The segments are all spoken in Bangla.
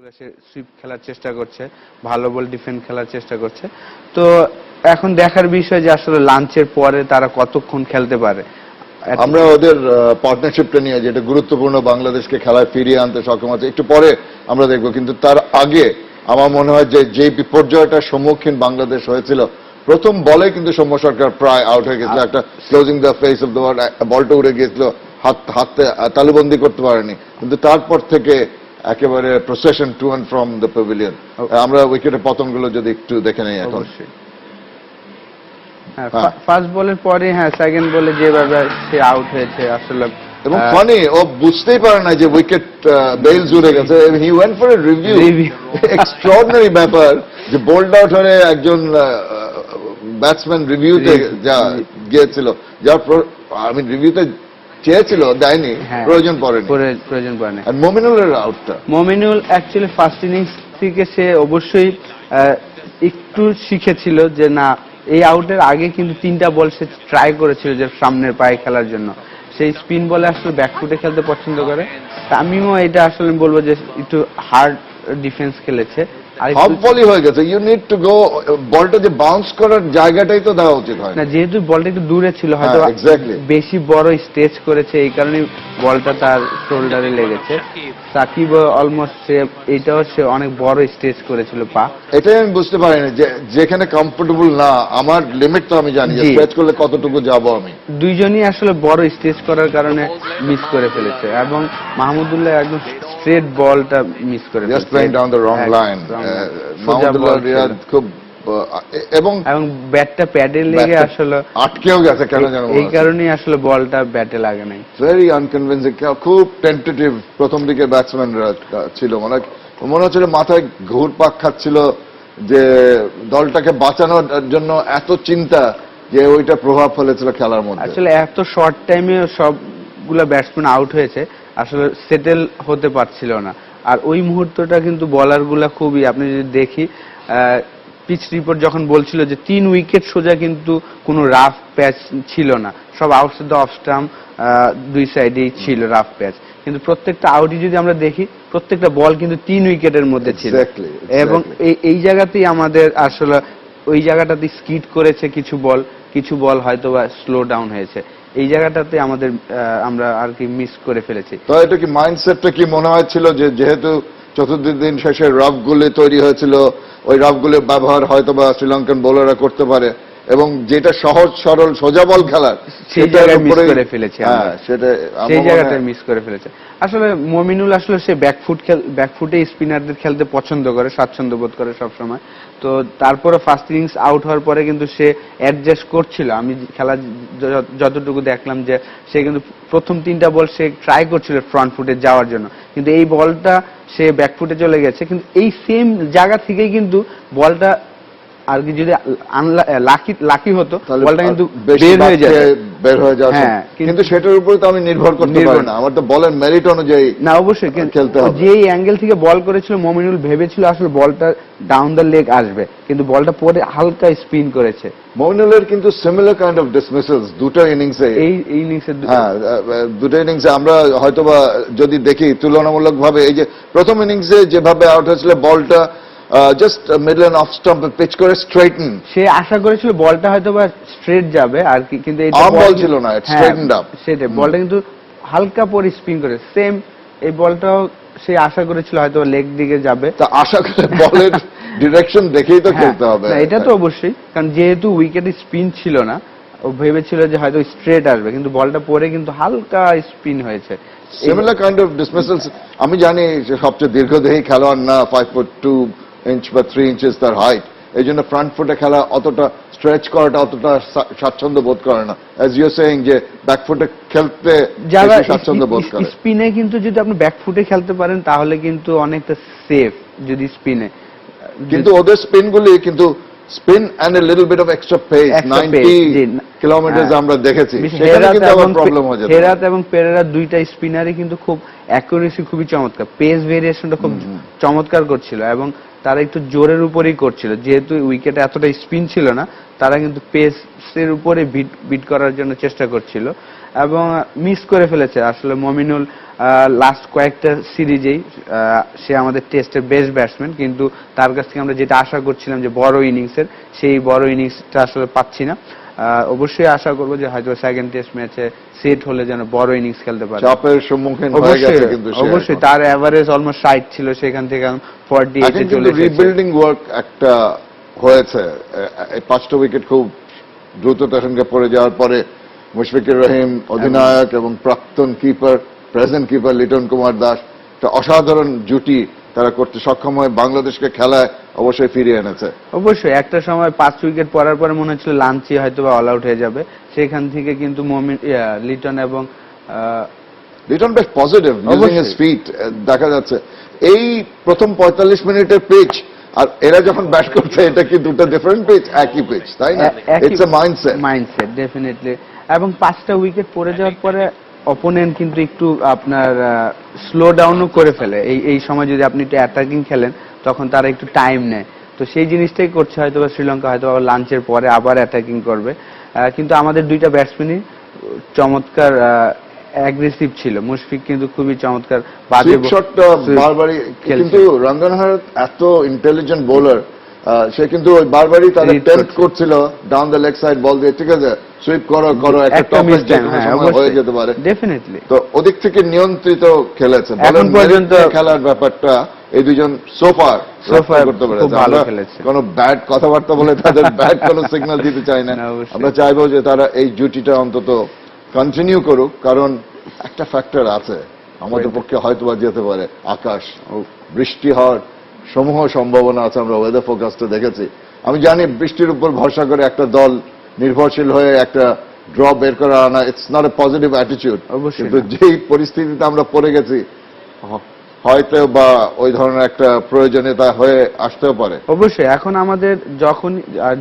বলগুলো সে সুইপ খেলার চেষ্টা করছে, ভালো বল ডিফেন্ড খেলার চেষ্টা করছে। তো এখন দেখার বিষয় যে আসলে লাঞ্চের পরে তারা কতক্ষণ খেলতে পারে। আমরা ওদের পার্টনারশিপটা নিয়ে যেটা গুরুত্বপূর্ণ বাংলাদেশকে খেলায় ফিরিয়ে আনতে সক্ষম আছে একটু পরে আমরা দেখবো, কিন্তু তার আগে আমার মনে হয় যে বিপর্যয়টার সম্মুখীন বাংলাদেশ হয়েছিল প্রথম বলে কিন্তু সৌম্য সরকার প্রায় আউট হয়ে গেছিল, একটা closing the face of the world, বলটা উড়ে গিয়েছিল, হাতে তালুবন্দি করতে পারেনি, কিন্তু তারপর থেকে একেবারে procession to and from the pavilion. আমরা উইকেটের পতনগুলো যদি একটু দেখে নেই এখন। ফার্স্ট বলের পরে সেকেন্ড বলে যেভাবে সে আউট হয়েছে আসলে, এবং ফানি ও বুঝতেই পারে না যে উইকেট বেলস উড়ে গেছে, he went for a review. Extraordinary ব্যাপার যে বোল্ড আউট হয়ে একজন ব্যাটসম্যান রিভিউতে যা গিয়েছিল, যার আমি রিভিউতে চেয়েছিল দেয়নি, প্রয়োজন পড়েনি। আর মমিনুলের আউটটা, মমিনুল অ্যাকচুয়ালি ফার্স্ট ইনিংস থেকে সে অবশ্যই একটু শিখেছিল যে না, এই আউটের আগে কিন্তু 3টা বল সে ট্রাই করেছিল যে সামনের পায়ে খেলার জন্য। সেই স্পিন বলে আসলে ব্যাকফুটে খেলতে পছন্দ করে। আমিও এটা আসলে বলবো যে একটু হার্ড ডিফেন্স খেলেছে। হাফ বলই হয়ে গেছে, ইউ নিড টু গো, বলটা যে বাউন্স করার জায়গাটাই তো দেওয়া উচিত হয় না। যেহেতু বলটা একটু দূরে ছিল, হয়তো বেশি বড় স্টেজ করেছে, এই কারণে বলটা তার শোল্ডারে লেগেছে। সাকিব অলমোস্ট এইটাও সে অনেক বড় স্টেজ করেছিল পা। এটাই আমি বুঝতে পারিনি যে যেখানে কমফোর্টেবল না, আমার লিমিট তো আমি জানি যে স্ট্রেচ করলে কতটুকু যাব আমি। দুইজনই আসলে বড় স্টেজ করার কারণে মিস করে ফেলেছে, এবং মাহমুদুল্লাহ একদম স্ট্রেট বলটা মিস করে ফেলেছে, just playing down the wrong line. Mahmudullah Riyad খুব, এবং ব্যাটটা প্যাডে লেগে আসলে আটকেও গেছে কেন জানো, এই কারণেই আসলে বলটা ব্যাটে লাগে নাই। ভেরি আনকনভিন্সিং, খুব টেন্টেটিভ প্রথম দিকে ব্যাটসম্যানরা ছিল, মনে হচ্ছিল মাথায় ঘুরপাক খাচ্ছিল যে দলটাকে বাঁচানোর জন্য এত চিন্তা যে ওইটা প্রভাব ফেলেছিল খেলার মধ্যে। আসলে এত শর্ট টাইমে সবগুলো ব্যাটসম্যান আউট হয়েছে, আসলে সেটেল হতে পারছিল না। আর ওই মুহূর্তটা কিন্তু বলারগুলা খুবই, আপনি যদি দেখি পিচ রিপোর্ট যখন বলছিল যে 3 উইকেট সোজা কিন্তু কোনো রাফ প্যাচ ছিল না, সব আউটসাইড দ্য অফ স্টাম্প, দুই সাইডেই ছিল রাফ প্যাচ, কিন্তু প্রত্যেকটা আউটই যদি আমরা দেখি প্রত্যেকটা বল কিন্তু 3 উইকেটের মধ্যে ছিল। এবং এই জায়গাতেই আমাদের আসলে ওই জায়গাটাতে স্কিড করেছে কিছু বল হয়তো বা স্লো ডাউন হয়েছে, এই জায়গাটাতে আমরা আর কি মিস করে ফেলেছি। তো এটা কি মাইন্ডসেটটা কি মনে হয়েছিল যে যেহেতু চতুর্থ দিন শেষে রাফগুলি তৈরি হয়েছিল, ওই রাফগুলির ব্যবহার হয়তো বা শ্রীলঙ্কান বোলাররা করতে পারে, এবং যেটা সহজ সরল সোজা বল খেলার সেই জায়গায় মিস করে ফেলেছে, সেই জায়গাটায় মিস করে ফেলেছে। আসলে মমিনুল আসলে সে ব্যাকফুটে স্পিনারদের খেলতে পছন্দ করে, স্বাচ্ছন্দ্য বোধ করে সবসময়। তো তারপরে ফার্স্ট ইনিংস আউট হওয়ার পরে কিন্তু সে অ্যাডজাস্ট করছিল, আমি খেলা যতটুকু দেখলাম যে সে কিন্তু প্রথম 3টা বল সে ট্রাই করছিল ফ্রন্ট ফুটে যাওয়ার জন্য, কিন্তু এই বলটা সে ব্যাকফুটে চলে গেছে। কিন্তু এই সেম জায়গা থেকেই কিন্তু বলটা আর কি যদি লাকি হতো, বলটা কিন্তু বের হয়ে যাবে, কিন্তু সেটার উপরে তো আমি নির্ভর করতে পারি না, আমার তো বলের মেরিট অনুযায়ী না, অবশ্যই খেলতে হবে। যে অ্যাঙ্গেল থেকে বল করেছিল মমিনুল ভেবেছিল আসলে বলটা ডাউন দ্য লেগ আসবে, কিন্তু বলটা পরে হালকা স্পিন করেছে। মমিনুলের কিন্তু সিমিলার কাইন্ড অফ ডিসমিসেলস দুটো ইনিংসে, দুটো ইনিংসে আমরা হয়তোবা যদি দেখি তুলনামূলকভাবে, এই যে প্রথম ইনিংসে যেভাবে আউট হয়েছিল বলটা just middle and off stump pitch করে স্ট্রেইটেন, সে আশা করেছিল বলটা হয়তোবা স্ট্রেট যাবে আর কি, কিন্তু এটা বল ছিল না, ইট স্ট্রেইটেনড আপ। সেটা বলটা কিন্তু হালকা পরে স্পিন করে, সেম এই বলটাও সে আশা করেছিল হয়তো লেগ দিকে যাবে। তা আশা করে বলের ডিরেকশন দেখেই তো খেলতে হবে, এটা তো অবশ্যই, কারণ যেহেতু উইকেটে স্পিন ছিল না, ও ভেবেছিল যে হয়তো স্ট্রেট আসবে, কিন্তু বলটা পরে কিন্তু হালকা স্পিন হয়েছে। Similar kind of dismissals. আমি জানি যে সবচেয়ে দীর্ঘদেহী খেলোয়াড় না, 5'2" বা 3 ইঞ্চেস তার হাইট, এই জন্য ফ্রন্ট ফুটে খেলা অতটা স্ট্রেচ করাটা অতটা স্বাচ্ছন্দ্য বোধ করে না। অ্যাজ ইউ সেইং যে ব্যাক ফুটে খেলতে যারা স্বাচ্ছন্দ্য বোধ করে, স্পিনে কিন্তু যদি আপনি ব্যাক ফুটে খেলতে পারেন তাহলে কিন্তু অনেকটা সেফ, যদি স্পিনে। কিন্তু ওদের স্পিনগুলি কিন্তু spin and a little bit of extra pace, 90 kilometre আমরা দেখেছি, সেটা কিন্তু আবার প্রবলেম হয়ে যায়। হেরাত এবং পেরেরা দুইটা স্পিনারই কিন্তু খুব অ্যাকুরেসি খুবই চমৎকার, পেস ভেরিয়েশনটা খুব চমৎকার করছিল, এবং তারা একটু জোরের উপরেই করছিল, যেহেতু উইকেটে এতটা স্পিন ছিল না, তারা কিন্তু পেসের উপরে বিট করার জন্য চেষ্টা করছিল। এবং মিস করে ফেলেছে আসলে মমিনুল লাস্ট কয়েকটা সিরিজেই সে আমাদের টেস্টের বেস্ট ব্যাটসম্যান, কিন্তু তার কাছ থেকে আমরা যেটা আশা করছিলাম যে বড় ইনিংসের, সেই বড় ইনিংসটা আসলে পাচ্ছি না। অবশ্যই আশা করবো যে হয়তো সেকেন্ড টেস্ট ম্যাচে সেট হলে যেন বড় ইনিংস খেলতে পারে। চাপের সম্মুখীন হয়ে গেছে কিন্তু অবশ্যই তার এভারেজ অলমোস্ট 60 ছিল, সেখান থেকে 48 এ চলে এসেছে। রিবিল্ডিং ওয়ার্ক একটা হয়েছে, এই 5টা উইকেট খুব দ্রুততার সঙ্গে পড়ে যাওয়ার পরে মুশফিকুর রহিম অধিনায়ক এবং প্রাক্তন keeper present keeper Liton Kumar Das একটা অসাধারণ জুটি তারা করতে সক্ষম হয়ে বাংলাদেশকে খেলায় অবশ্যই ফিরিয়ে এনেছে। অবশ্যই একটা সময় 5 উইকেট পড়ার পরে মনে হচ্ছিল লাঞ্চি হয়তো বা অল আউট হয়ে যাবে, সেখান থেকে কিন্তু লিটন এবং লিটন বেশ পজিটিভ ইউজিং হিজ ফিট দেখা যাচ্ছে। এই প্রথম 45 মিনিটের পিচ আর এরা যখন ব্যাট করছে এটা কি দুটো ডিফারেন্ট পিচ, একই পিচ তাই না? It's a mindset definitely. এবং 5টা উইকেট পড়ে যাওয়ার পরে অপোনেন্ট কিন্তু একটু আপনার স্লো ডাউনও করে ফেলে। এই সময় যদি আপনি একটু অ্যাটাকিং খেলেন তখন তারা একটু টাইম নেয়, তো সেই জিনিসটাই করছে হয়তো বা শ্রীলঙ্কা, হয়তো লাঞ্চের পরে আবার অ্যাটাকিং করবে। কিন্তু আমাদের দুইটা ব্যাটসম্যানই চমৎকার অ্যাগ্রেসিভ ছিল। মুশফিক কিন্তু খুবই চমৎকার বাজে শটটা বারবারই, কিন্তু রঙ্গনহার এত ইন্টেলিজেন্ট বোলার, সে কিন্তু ওই বারবারই তাদের টেম্পট করছিল ডাউন দ্য লেগ সাইড বল দিয়ে, ঠিক আছে সুইপ করো করো, একটা টপ এজ হয়ে যেতে পারে ডেফিনেটলি। তো ওদিক থেকে নিয়ন্ত্রিত খেলেছে। এখন পর্যন্ত খেলার ব্যাপারটা এই দুজন সোফার করতে পেরেছে। কোনো ব্যাড কথাবার্তা বলে তাদের ব্যাড কোনো সিগন্যাল দিতে চাই না। আমরা চাইবো যে তারা এই জুটিটা অন্তত কন্টিনিউ করুক, কারণ একটা ফ্যাক্টর আছে আমাদের পক্ষে হয়তোবা যেতে পারে, আকাশ বৃষ্টি হওয়ার সমূহ সম্ভাবনা আছে। আমরা ওয়েদার ফোরকাস্টে দেখেছি। আমি জানি বৃষ্টির উপর ভরসা করে একটা দল নির্ভরশীল হয়ে একটা ড্র বের করে আনা it's not a positive attitude, কিন্তু যেই পরিস্থিতিতে আমরা পড়ে গেছি হয়তো বা ওই ধরনের একটা প্রয়োজনীয়তা হয়ে আসতেও পারে। অবশ্যই এখন আমাদের যখন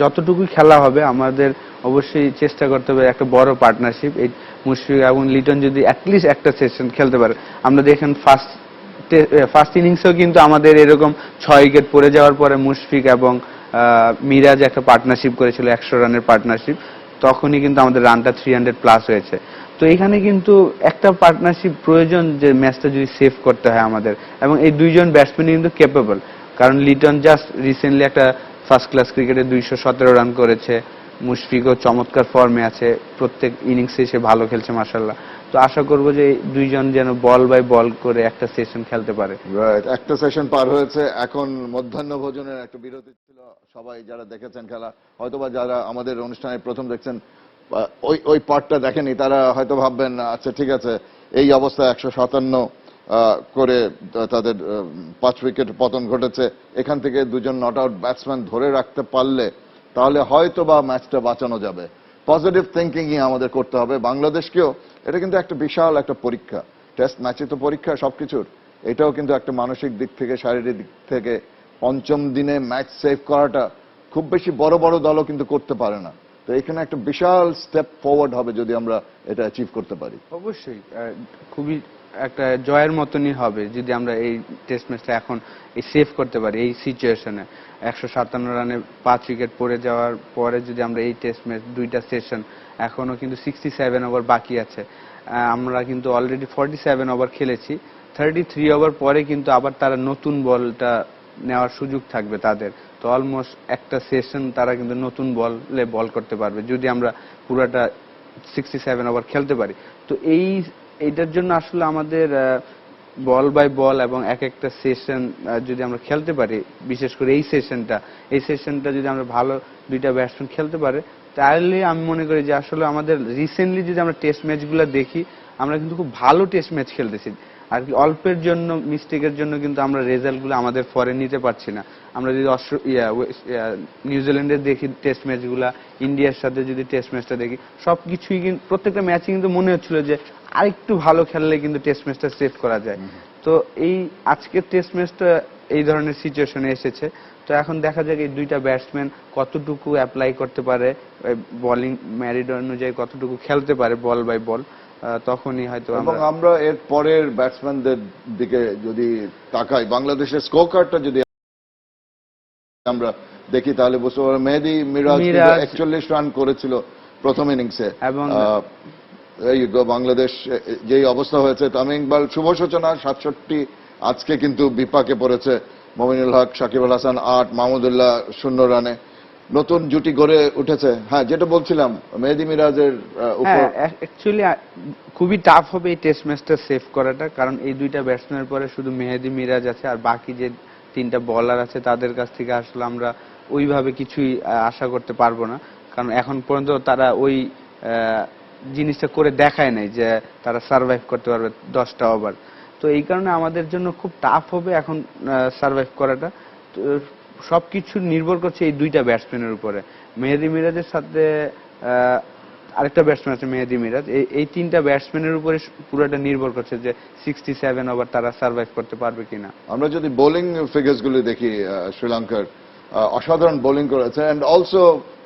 যতটুকু খেলা হবে আমাদের অবশ্যই চেষ্টা করতে হবে একটা বড় পার্টনারশিপ। এই মুশফিক এবং লিটন যদি অ্যাটলিস্ট একটা সেশন খেলতে পারে, আমরা দেখেন ফার্স্ট ইনিংসেও কিন্তু আমাদের এরকম 6 উইকেট পড়ে যাওয়ার পরে মুশফিক এবং মিরাজ একটা পার্টনারশিপ করেছিল, 100 রানের পার্টনারশিপ, তখনই কিন্তু আমাদের রানটা 300 প্লাস হয়েছে। তো এখানে কিন্তু একটা পার্টনারশিপ প্রয়োজন যে ম্যাচটা যদি সেভ করতে হয় আমাদের, এবং এই দুইজন ব্যাটসম্যান কিন্তু ক্যাপেবল। কারণ লিটন জাস্ট রিসেন্টলি একটা ফার্স্ট ক্লাস ক্রিকেটে 217 রান করেছে, মুশফিকও চমৎকার ফর্মে আছে, প্রত্যেক ইনিংসে সে ভালো খেলছে মাশাআল্লাহ। তো আশা করব যে দুইজন যেন বল বাই বল করে একটা সেশন খেলতে পারে। একটা সেশন পার হয়েছে, এখন মধ্যাহ্ন ভোজনের একটা বিরতি ছিল। সবাই যারা দেখেছেন খেলা, হয়তোবা যারা আমাদের অনুষ্ঠানে প্রথম দেখছেন ওই পার্টটা দেখেনি, তারা হয়তো ভাববেন আচ্ছা ঠিক আছে এই অবস্থায় 157 করে তাদের 5 উইকেট পতন ঘটেছে, এখান থেকে দুজন নট আউট ব্যাটসম্যান ধরে রাখতে পারলে তাহলে হয়তো বা ম্যাচটা বাঁচানো যাবে। পজিটিভ থিঙ্কিংই আমাদের করতে হবে বাংলাদেশকেও। এটা কিন্তু একটা বিশাল একটা পরীক্ষা, টেস্ট ম্যাচে তো পরীক্ষা সবকিছুর, এটাও কিন্তু একটা মানসিক দিক থেকে শারীরিক দিক থেকে। পঞ্চম দিনে ম্যাচ সেভ করাটা খুব বেশি বড় বড় দলও কিন্তু করতে পারে না। তো এখানে একটা বিশাল স্টেপ ফরওয়ার্ড হবে যদি আমরা এটা অ্যাচিভ করতে পারি। অবশ্যই খুবই একটা জয়ের মতনই হবে যদি আমরা এই টেস্ট ম্যাচটা এখন এই সেভ করতে পারি। এই সিচুয়েশনে 157 রানে 5 উইকেট পড়ে যাওয়ার পরে যদি আমরা এই টেস্ট ম্যাচ দুইটা সেশন, এখনো কিন্তু 67 ওভার বাকি আছে, আমরা কিন্তু অলরেডি 47 ওভার খেলেছি, 33 ওভার পরে কিন্তু আবার তারা নতুন বলটা নেওয়ার সুযোগ থাকবে তাদের। তো অলমোস্ট একটা সেশন তারা কিন্তু নতুন বলে বল করতে পারবে যদি আমরা পুরাটা 67 ওভার খেলতে পারি। তো এইটার জন্য আসলে আমাদের বল বাই বল এবং এক একটা সেশন যদি আমরা খেলতে পারি, বিশেষ করে এই সেশনটা যদি আমরা ভালো দুইটা ব্যাটসম্যান খেলতে পারে, তাহলে আমি মনে করি যে আসলে আমাদের রিসেন্টলি যদি আমরা টেস্ট ম্যাচগুলো দেখি, আমরা কিন্তু খুব ভালো টেস্ট ম্যাচ খেলতেছি। আর কি অল্পের জন্য মিস্টেকের জন্য কিন্তু আমরা রেজাল্টগুলো আমাদের ফরে নিতে পারছি না। আমরা যদি নিউজিল্যান্ডের দেখি টেস্ট ম্যাচগুলা, ইন্ডিয়ার সাথে যদি টেস্ট ম্যাচটা দেখি, সবকিছুই কিন্তু প্রত্যেকটা ম্যাচে কিন্তু মনে হচ্ছিল যে আরেকটু ভালো খেললে কিন্তু টেস্ট ম্যাচটা সেভ করা যায়। তো এই আজকের টেস্ট ম্যাচটা এই ধরনের সিচুয়েশনে এসেছে। তো এখন দেখা যাক এই দুইটা ব্যাটসম্যান কতটুকু অ্যাপ্লাই করতে পারে, বোলিং মেরিট অনুযায়ী কতটুকু খেলতে পারে বল বাই বল, তখনই হয়তো। এবং আমরা এর পরের ব্যাটসম্যানদের দিকে যদি তাকাই, বাংলাদেশের স্কোর কার্ডটা যদি আমরা দেখি তাহলে বুঝতে পারবো মেহেদী মিরাজ 41 রান করেছিল প্রথম ইনিংসে, এবং এই বাংলাদেশ যেই অবস্থা হয়েছে, তামিম ইকবাল শুভ সূচনা 67, আজকে কিন্তু বিপাকে পড়েছে। মমিনুল হক, সাকিব আল হাসান 8, মাহমুদুল্লাহ 0 রানে নতুন জুটি গড়ে উঠেছে। হ্যাঁ, যেটা বলছিলাম মেহেদী মিরাজের উপর, হ্যাঁ অ্যাকচুয়ালি খুবই টাফ হবে এই টেস্ট ম্যাচটা সেভ করাটা, কারণ এই দুইটা ব্যাটসম্যানের পরে শুধু মেহেদী মিরাজ আছে, আর বাকি যে 3টা বলার আছে তাদের কাছ থেকে আসলে আমরা ওইভাবে কিছুই আশা করতে পারবো না, কারণ এখন পর্যন্ত তারা ওই জিনিসটা করে দেখায় নাই যে তারা সার্ভাইভ করতে পারবে 10টা ওভার। তো এই কারণে আমাদের জন্য খুব টাফ হবে এখন সার্ভাইভ করাটা। তো সবকিছু নির্ভর করছে এই দুইটা ব্যাটসম্যানের উপরে। মেহেদী মিরাজের সাথে আরেকটা ব্যাটসম্যান আছে মেহেদী মিরাজ, এই 3টা ব্যাটসম্যানের উপরে পুরোটা নির্ভর করছে যে 67 ওভার তারা সার্ভাইভ করতে পারবে কিনা। আমরা যদি বোলিং ফিগার্স গুলি দেখি, শ্রীলঙ্কার অসাধারণ বোলিং করেছে, and also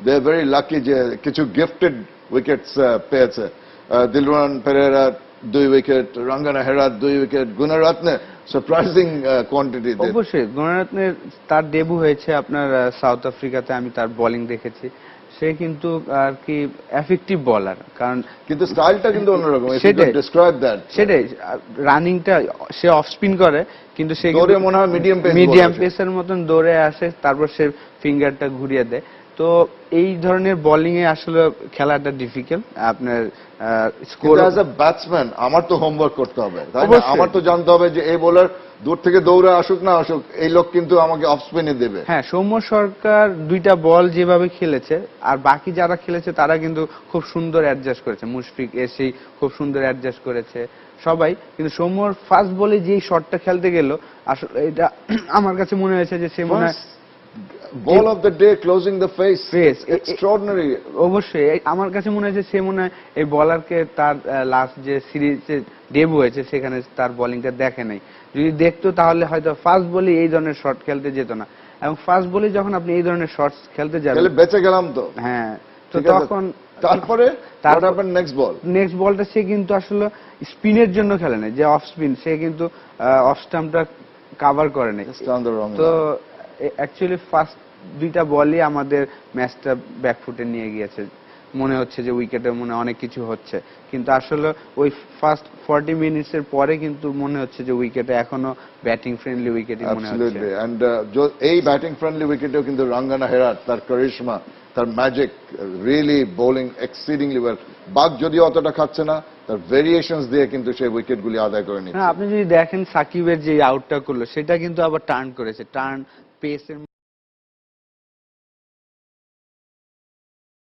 they are very lucky যে কিছু গিফটেড উইকেটস পেয়েছে। Dilruwan Perera 2 wicket, Rangana Herath 2 wicket, Gunaratne surprising quantity. অবশ্যই গুণরত্নের তার ডেবু হয়েছে আপনার সাউথ আফ্রিকাতে, আমি তার বোলিং দেখেছি, সে কিন্তু আর কি এফেক্টিভ বলার, কারণ কিন্তু স্টাইলটা কিন্তু অন্যরকম। সেটাই রানিংটা সে অফ স্পিন করে, কিন্তু সে দৌড়ে মনে হয় মিডিয়াম পেসের মতন দৌড়ে আসে, তারপর সে ফিঙ্গারটা ঘুরিয়ে দেয়। তো এই ধরনের বোলিং এ আসলে খেলাটা ডিফিকাল্ট। আপনার স্কোর অ্যাজ আ ব্যাটসম্যান আমার তো হোমওয়ার্ক করতে হবে, তাই না? অবশ্যই। আমার তো জানতে হবে যে এই বোলার দূর থেকে দৌড়ে আসুক না আসুক, এই লোক কিন্তু আমাকে অফ স্পিনে দেবে। হ্যাঁ, সৌম্য সরকার 2টা বল যেভাবে খেলেছে, আর বাকি যারা খেলেছে তারা কিন্তু খুব সুন্দর অ্যাডজাস্ট করেছে। মুশফিক এসেই খুব সুন্দর অ্যাডজাস্ট করেছে সবাই, কিন্তু সৌম্যর ফার্স্ট বলে যেই শটটা খেলতে গেল, আসলে এটা আমার কাছে মনে হয়েছে যে সে মনে হয় ball of the day, closing the face, Face, extraordinary. অবশ্যই আমার কাছে মনে হয়েছে সে মনে হয় এই বলারকে তার লাস্ট যে সিরিজে ডেবু হয়েছে সেখানে তার বোলিংটা দেখে নাই। যদি দেখতো তাহলে হয়তো ফার্স্ট বলে এই ধরনের শট খেলতে যেত না, এবং ফার্স্ট বলে যখন আপনি এই ধরনের শটস খেলতে যাবেন, তাহলে বেঁচে গেলাম তো। হ্যাঁ, তো ঠিক আছে। তখন তারপরে নেক্সট বল, নেক্সট বলটা সে কিন্তু আসলে স্পিনের জন্য খেলে না, যে অফ স্পিন, সে কিন্তু অফ স্টাম্পটা কাভার করে নাই। তো অ্যাকচুয়ালি ফার্স্ট 2টা বলই আমাদের ম্যাচটা ব্যাকফুটে নিয়ে গিয়েছে। মনে হচ্ছে যে উইকেটে মনে অনেক কিছু হচ্ছে, কিন্তু আসলে ওই ফার্স্ট 40 মিনিটসের পরে কিন্তু মনে হচ্ছে যে উইকেটে এখনো ব্যাটিং ফ্রেন্ডলি উইকেটই মনে হচ্ছে। অ্যাবসলিউটলি। এন্ড এই ব্যাটিং ফ্রেন্ডলি উইকেটেও কিন্তু রঙ্গনা হেরাত, তার কারিশমা, তার magic, really bowling exceedingly well. বাগ যদিও অতটা খাচ্ছে না, তার ভেরিয়েশনস দিয়ে কিন্তু সেই উইকেটগুলি আদায় করে নিচ্ছে। হ্যাঁ, আপনি যদি দেখেন সাকিবের যে আউটটা করলো সেটা কিন্তু আবার টার্ন করেছে, টার্ন পেসের